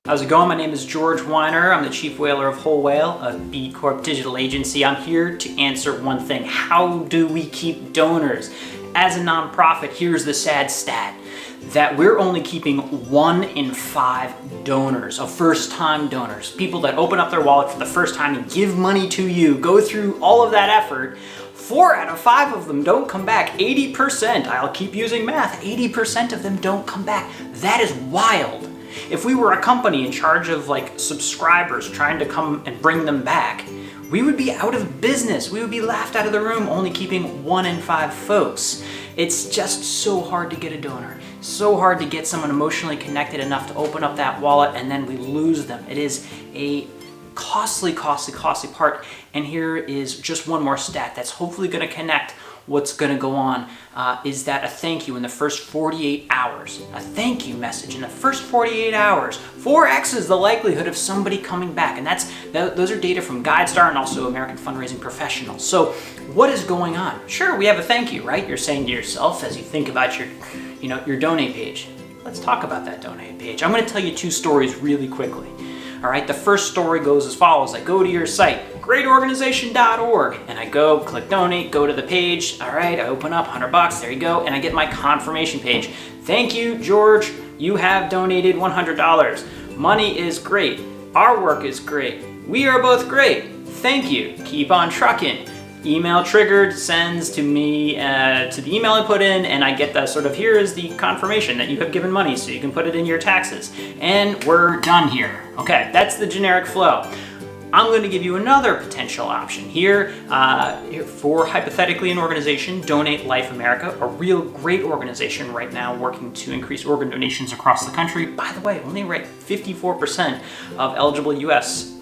How's it going? My name is George Weiner. I'm the Chief Whaler of Whole Whale, a B Corp digital agency. I'm here to answer one thing. How do we keep donors? As a nonprofit, here's the sad stat that we're only keeping 1 in 5 donors, of first-time donors, people that open up their wallet for the first time and give money to you, go through all of that effort. 4 out of 5 of them don't come back. 80%, I'll keep using math, 80% of them don't come back. That is wild. If we were a company in charge of subscribers trying to come and bring them back, we would be out of business. We would be laughed out of the room only keeping 1 in 5 folks. It's just so hard to get a donor. So hard to get someone emotionally connected enough to open up that wallet, and then we lose them. It is a costly part. And here is just one more stat that's hopefully going to connect what's going to go on, is that a thank you in the first 48 hours. A thank you message in the first 48 hours 4x's the likelihood of somebody coming back. And those are data from GuideStar and also American Fundraising Professionals. So what is going on? Sure, we have a thank you, right? You're saying to yourself as you think about your donate page. Let's talk about that donate page. I'm going to tell you 2 stories really quickly. All right, the first story goes as follows. I go to your site, greatorganization.org, and I go, click donate, go to the page. All right, I open up $100, there you go, and I get my confirmation page. Thank you, George, you have donated $100. Money is great. Our work is great. We are both great. Thank you. Keep on trucking. Email triggered, sends to me, to the email I put in, and I get the here is the confirmation that you have given money so you can put it in your taxes. And we're done here. Okay, that's the generic flow. I'm going to give you another potential option here for hypothetically an organization, Donate Life America, a real great organization right now working to increase organ donations across the country. By the way, only 54% of eligible U.S.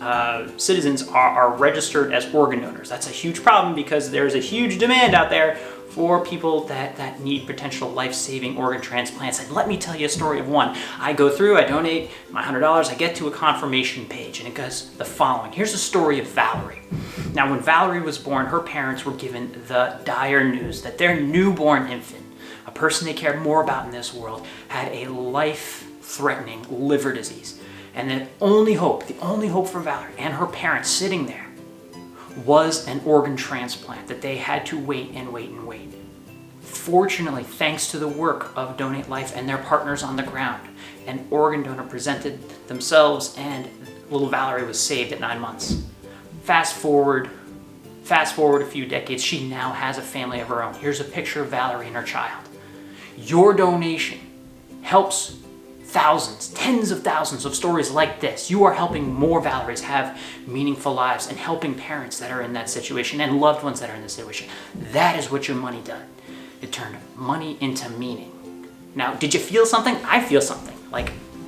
Citizens are registered as organ donors. That's a huge problem because there's a huge demand out there for people that need potential life-saving organ transplants. And let me tell you a story of one. I go through, I donate my $100, I get to a confirmation page, and it goes the following. Here's the story of Valerie. Now, when Valerie was born, her parents were given the dire news that their newborn infant, a person they cared more about in this world, had a life-threatening liver disease. And the only hope for Valerie and her parents sitting there was an organ transplant, that they had to wait and wait and wait. Fortunately, thanks to the work of Donate Life and their partners on the ground, an organ donor presented themselves and little Valerie was saved at 9 months. Fast forward a few decades, she now has a family of her own. Here's a picture of Valerie and her child. Your donation helps thousands, tens of thousands of stories like this. You are helping more Valeries have meaningful lives and helping parents that are in that situation and loved ones that are in this situation. That is what your money did. It turned money into meaning. Now, did you feel something? I feel something.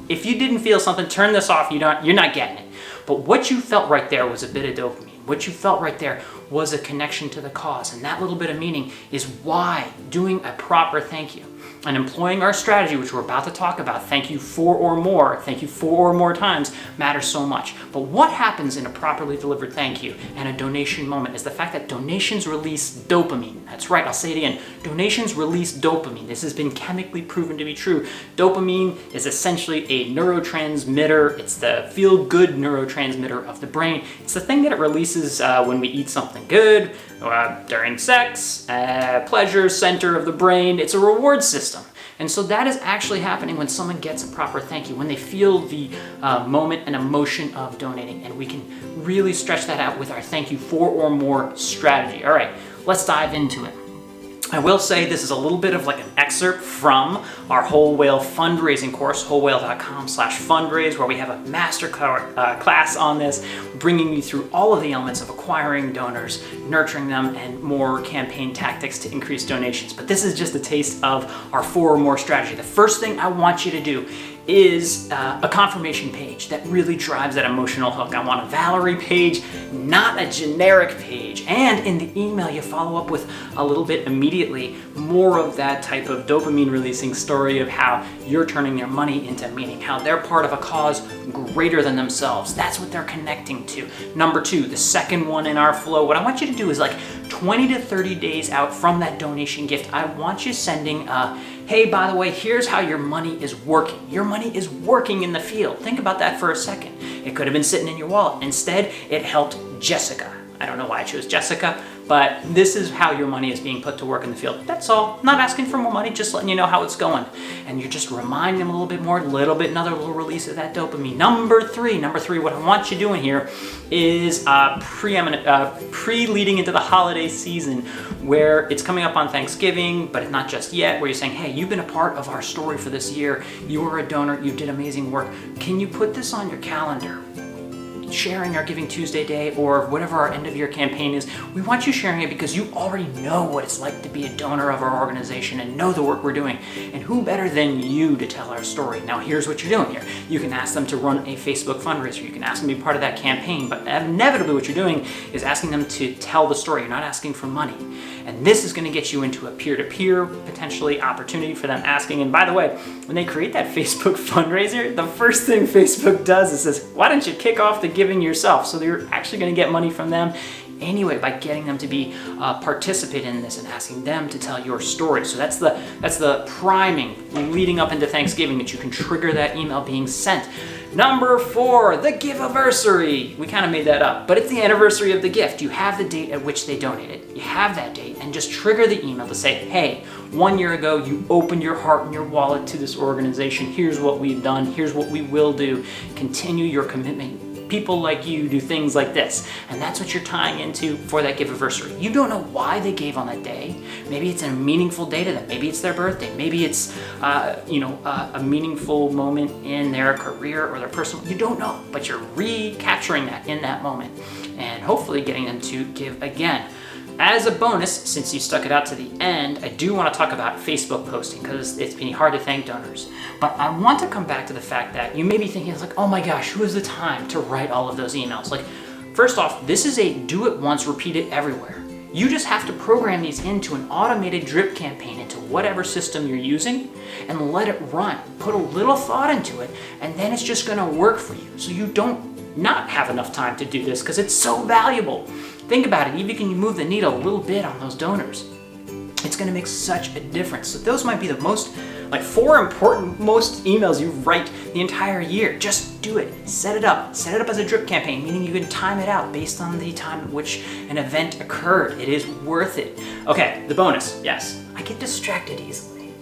If you didn't feel something, turn this off. You're not getting it. But what you felt right there was a bit of dopamine. What you felt right there was a connection to the cause. And that little bit of meaning is why doing a proper thank you and employing our strategy, which we're about to talk about, thank you 4 or more times, matters so much. But what happens in a properly delivered thank you and a donation moment is the fact that donations release dopamine. That's right, I'll say it again. Donations release dopamine. This has been chemically proven to be true. Dopamine is essentially a neurotransmitter. It's the feel-good neurotransmitter of the brain. It's the thing that it releases when we eat something good, during sex, pleasure center of the brain. It's a reward system. And so that is actually happening when someone gets a proper thank you, when they feel the moment and emotion of donating. And we can really stretch that out with our thank you 4 or more strategy. All right, let's dive into it. I will say this is a little bit of an excerpt from our Whole Whale fundraising course, wholewhale.com/fundraise, where we have a master class on this, bringing you through all of the elements of acquiring donors, nurturing them, and more campaign tactics to increase donations. But this is just a taste of our 4 or more strategy. The first thing I want you to do is a confirmation page that really drives that emotional hook. I want a Valerie page, not a generic page. And in the email, you follow up with a little bit immediately more of that type of dopamine releasing story of how you're turning their money into meaning, how they're part of a cause greater than themselves. That's what they're connecting to. Number 2, the second one in our flow, what I want you to do is like 20 to 30 days out from that donation gift, I want you sending hey, by the way, here's how your money is working. Your money is working in the field. Think about that for a second. It could have been sitting in your wallet. Instead, it helped Jessica. I don't know why I chose Jessica, but this is how your money is being put to work in the field. That's all. Not asking for more money, just letting you know how it's going. And you're just reminding them a little bit more, another little release of that dopamine. Number three, what I want you doing here is pre-leading into the holiday season, where it's coming up on Thanksgiving, but it's not just yet, where you're saying, hey, you've been a part of our story for this year. You were a donor, you did amazing work. Can you put this on your calendar? Sharing our Giving Tuesday day or whatever our end of year campaign is, we want you sharing it because you already know what it's like to be a donor of our organization and know the work we're doing. And who better than you to tell our story? Now here's what you're doing here. You can ask them to run a Facebook fundraiser. You can ask them to be part of that campaign, but inevitably what you're doing is asking them to tell the story. You're not asking for money. And this is going to get you into a peer-to-peer potentially opportunity for them asking. And by the way, when they create that Facebook fundraiser, the first thing Facebook does is says, why don't you kick off the giving yourself? So you're actually going to get money from them anyway by getting them to be participate in this and asking them to tell your story. So that's the priming leading up into Thanksgiving that you can trigger that email being sent. Number 4, the Giveversary. We kind of made that up, but it's the anniversary of the gift. You have the date at which they donated. You have that date, and just trigger the email to say, hey, 1 year ago, you opened your heart and your wallet to this organization. Here's what we've done. Here's what we will do. Continue your commitment. People like you do things like this. And that's what you're tying into for that Giveversary. You don't know why they gave on that day. Maybe it's a meaningful day to them. Maybe it's their birthday. Maybe it's a meaningful moment in their career or their personal, you don't know, but you're recapturing that in that moment and hopefully getting them to give again. As a bonus, since you stuck it out to the end, I do want to talk about Facebook posting because it's been hard to thank donors. But I want to come back to the fact that you may be thinking, it's like, oh my gosh, who has the time to write all of those emails? Like, first off, this is a do it once, repeat it everywhere. You just have to program these into an automated drip campaign into whatever system you're using and let it run. Put a little thought into it, and then it's just going to work for you. So you don't not have enough time to do this because it's so valuable. Think about it, even if you can move the needle a little bit on those donors, it's gonna make such a difference. So those might be the most, 4 important most emails you write the entire year. Just do it, set it up as a drip campaign, meaning you can time it out based on the time at which an event occurred. It is worth it. Okay, the bonus, yes, I get distracted easily.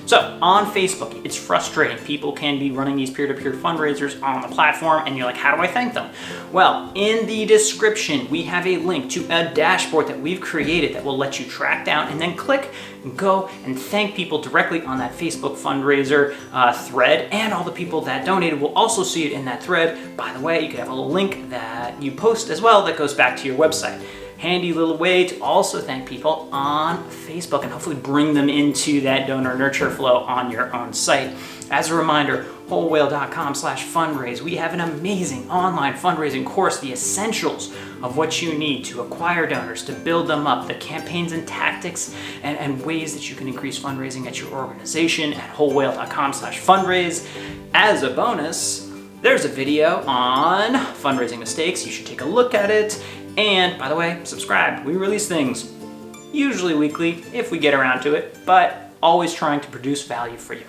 So on Facebook, it's frustrating. People can be running these peer-to-peer fundraisers on the platform and you're like, how do I thank them? Well, in the description, we have a link to a dashboard that we've created that will let you track down and then click and go and thank people directly on that Facebook fundraiser thread, and all the people that donated will also see it in that thread. By the way, you could have a little link that you post as well that goes back to your website. Handy little way to also thank people on Facebook and hopefully bring them into that donor nurture flow on your own site. As a reminder, wholewhale.com/fundraise. We have an amazing online fundraising course, the essentials of what you need to acquire donors, to build them up, the campaigns and tactics and ways that you can increase fundraising at your organization at wholewhale.com/fundraise. As a bonus, there's a video on fundraising mistakes. You should take a look at it. And by the way, subscribe. We release things usually weekly if we get around to it, but always trying to produce value for you.